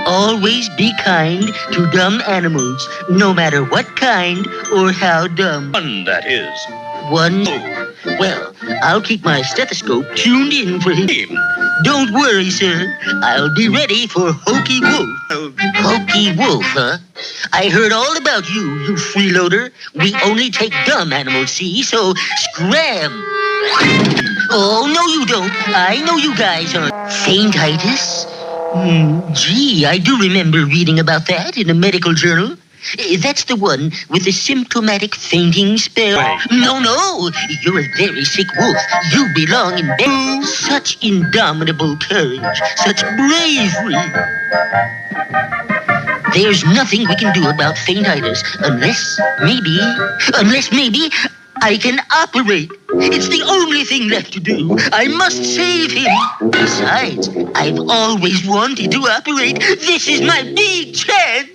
Always be kind to dumb animals, no matter what kind or how dumb. One, that is. One. Well, I'll keep my stethoscope tuned in for him. Don't worry, sir. I'll be ready for Hokey Wolf. Hokey Wolf, huh? I heard all about you, you freeloader. We only take dumb animals, see? So, scram! Oh, no you don't. I know you guys aren't. Faintitis? Gee, I do remember reading about that in a medical journal. That's the one with the symptomatic fainting spell. No, you're a very sick wolf. You belong in bed. Such indomitable courage, such bravery. There's nothing we can do about faintitis unless maybe I can operate. It's the only thing left to do. I must save him. Besides, I've always wanted to operate. This is my big chance.